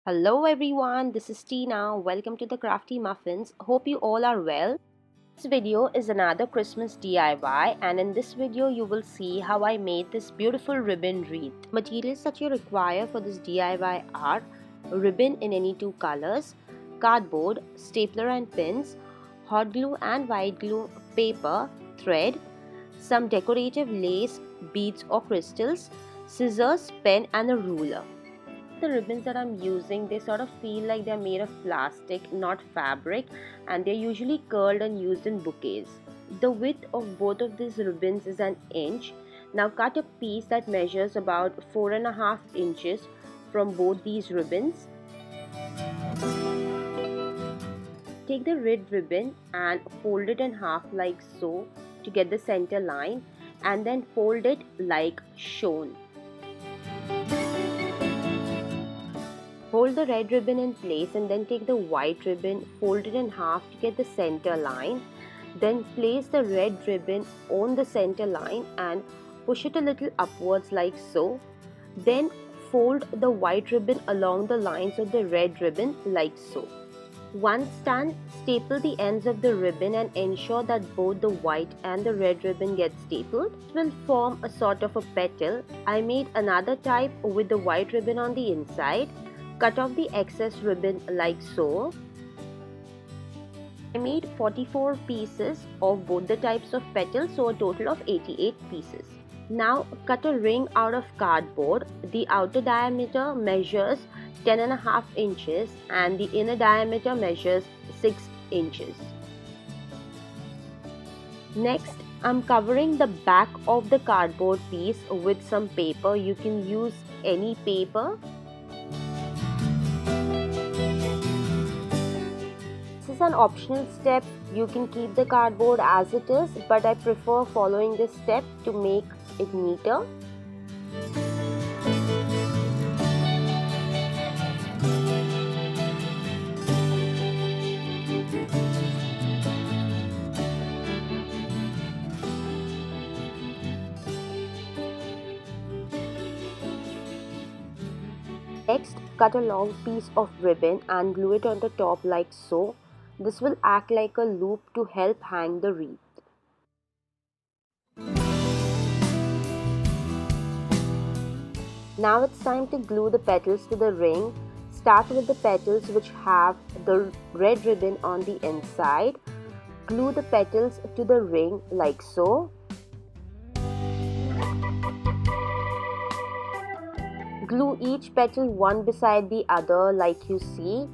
Hello everyone, this is Tina. Welcome to the Crafty Muffins. Hope you all are well. This video is another Christmas DIY, and in this video you will see how I made this beautiful ribbon wreath. Materials that you require for this DIY are ribbon in any two colors, cardboard, stapler and pins, hot glue and white glue, paper, thread, some decorative lace, beads or crystals, scissors, pen and a ruler. The ribbons that I'm using, they sort of feel like they're made of plastic, not fabric, and they're usually curled and used in bouquets. The width of both of these ribbons is an inch. Now cut a piece that measures about 4.5 inches from both these ribbons. Take the red ribbon and fold it in half like so to get the center line, and then fold it like shown. Hold the red ribbon in place and then take the white ribbon, fold it in half to get the center line. Then place the red ribbon on the center line and push it a little upwards like so. Then fold the white ribbon along the lines of the red ribbon like so. Once done, staple the ends of the ribbon and ensure that both the white and the red ribbon get stapled. It will form a sort of a petal. I made another type with the white ribbon on the inside. Cut off the excess ribbon like so. I made 44 pieces of both the types of petals, so a total of 88 pieces. Now cut a ring out of cardboard. The outer diameter measures 10.5 inches and the inner diameter measures 6 inches. Next, I'm covering the back of the cardboard piece with some paper. You can use any paper. This is an optional step. You can keep the cardboard as it is, but I prefer following this step to make it neater. Next, cut a long piece of ribbon and glue it on the top like so. This will act like a loop to help hang the wreath. Now it's time to glue the petals to the ring. Start with the petals which have the red ribbon on the inside. Glue the petals to the ring like so. Glue each petal one beside the other like you see,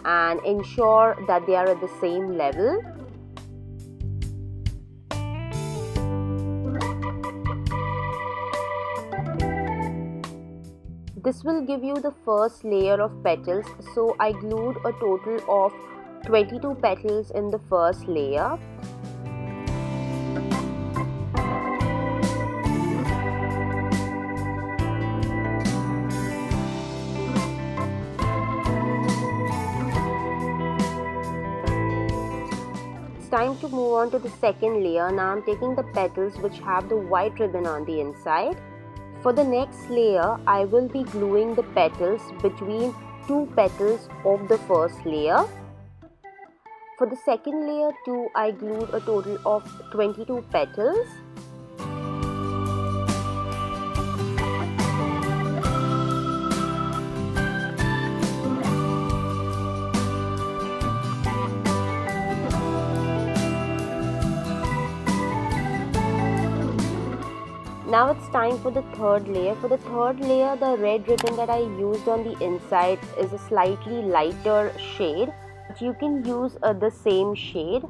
and ensure that they are at the same level. This will give you the first layer of petals, so I glued a total of 22 petals in the first layer. Time to move on to the second layer. Now I'm taking the petals which have the white ribbon on the inside. For the next layer, I will be gluing the petals between two petals of the first layer. For the second layer too, I glued a total of 22 petals. Now it's time for the third layer. For the third layer, the red ribbon that I used on the inside is a slightly lighter shade, but you can use the same shade.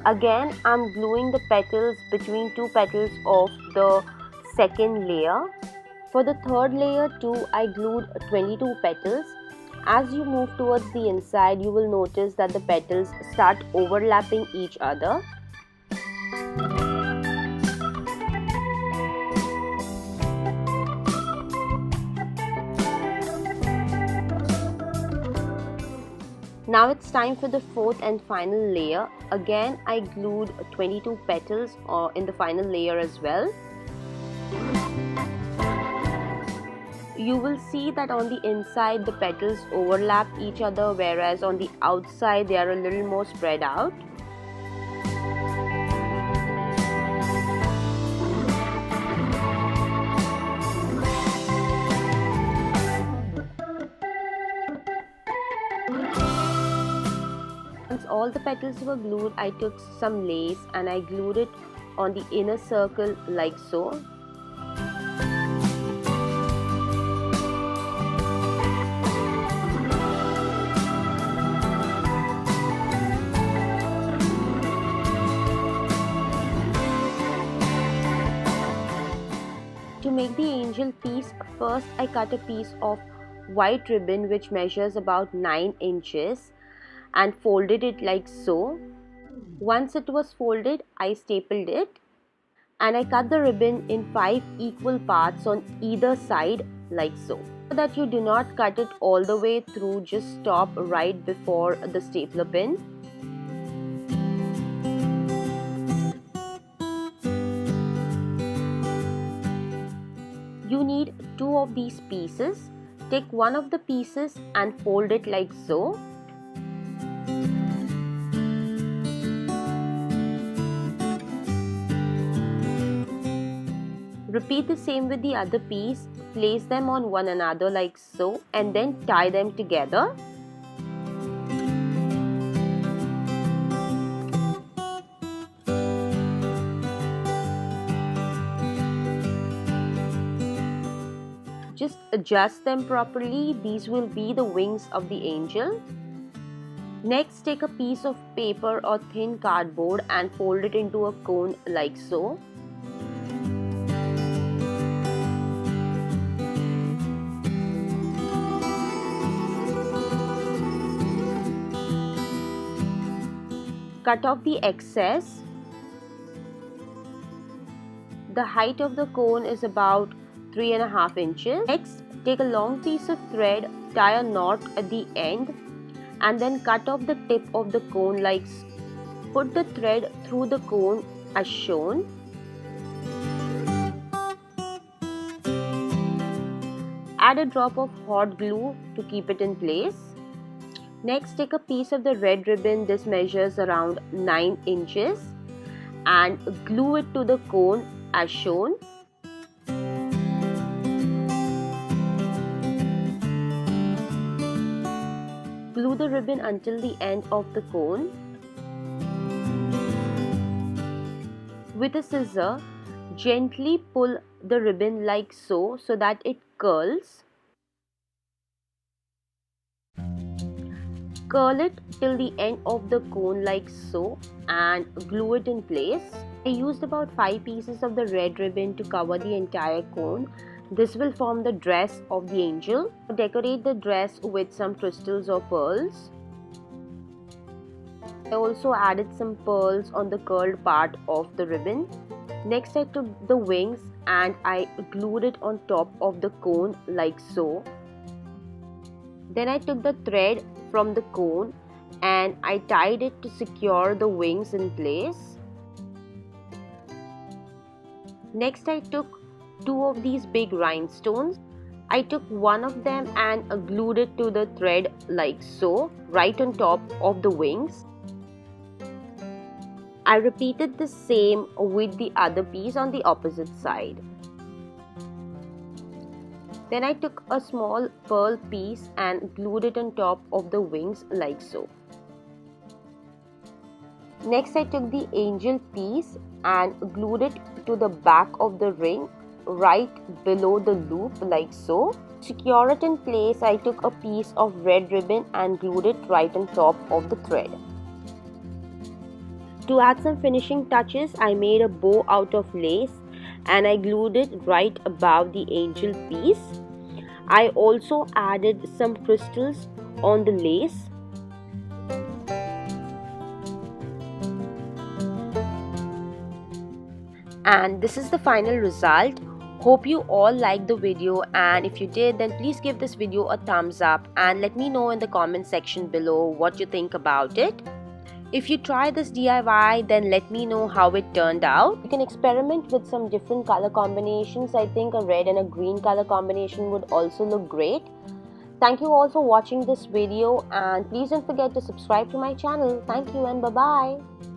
Again, I'm gluing the petals between two petals of the second layer. For the third layer too, I glued 22 petals. As you move towards the inside, you will notice that the petals start overlapping each other. Now it's time for the fourth and final layer. Again, I glued 22 petals in the final layer as well. you will see that on the inside the petals overlap each other, whereas on the outside they are a little more spread out. Once all the petals were glued, I took some lace and I glued it on the inner circle like so. To make the angel piece, first I cut a piece of white ribbon which measures about 9 inches and folded it like so. Once it was folded, I stapled it and I cut the ribbon in 5 equal parts on either side like so. So that you do not cut it all the way through, just stop right before the stapler pin. You need 2 of these pieces. Take one of the pieces and fold it like so. Repeat the same with the other piece. Place them on one another like so and then tie them together. Just adjust them properly. These will be the wings of the angel. Next, take a piece of paper or thin cardboard and fold it into a cone like so. Cut off the excess. The height of the cone is about 3.5 inches. Next, take a long piece of thread, tie a knot at the end and then cut off the tip of the cone like so. Put the thread through the cone as shown. Add a drop of hot glue to keep it in place. Next, take a piece of the red ribbon. This measures around 9 inches and glue it to the cone as shown. Glue the ribbon until the end of the cone. With a scissor, gently pull the ribbon like so that it curls. Curl it till the end of the cone like so and glue it in place. I used about 5 pieces of the red ribbon to cover the entire cone. This will form the dress of the angel. Decorate the dress with some crystals or pearls. I also added some pearls on the curled part of the ribbon. Next, I took the wings and I glued it on top of the cone like so. Then I took the thread from the cone and I tied it to secure the wings in place. Next, I took 2 of these big rhinestones. I took one of them and glued it to the thread like so, right on top of the wings. I repeated the same with the other piece on the opposite side. Then I took a small pearl piece and glued it on top of the wings like so. Next, I took the angel piece and glued it to the back of the ring right below the loop like so. To secure it in place, I took a piece of red ribbon and glued it right on top of the thread. To add some finishing touches, I made a bow out of lace and I glued it right above the angel piece. I also added some crystals on the lace. And this is the final result. Hope you all liked the video, and if you did, then please give this video a thumbs up and let me know in the comment section below what you think about it. If you try this DIY, then let me know how it turned out. You can experiment with some different color combinations. I think a red and a green color combination would also look great. Thank you all for watching this video, and please don't forget to subscribe to my channel. Thank you and bye-bye.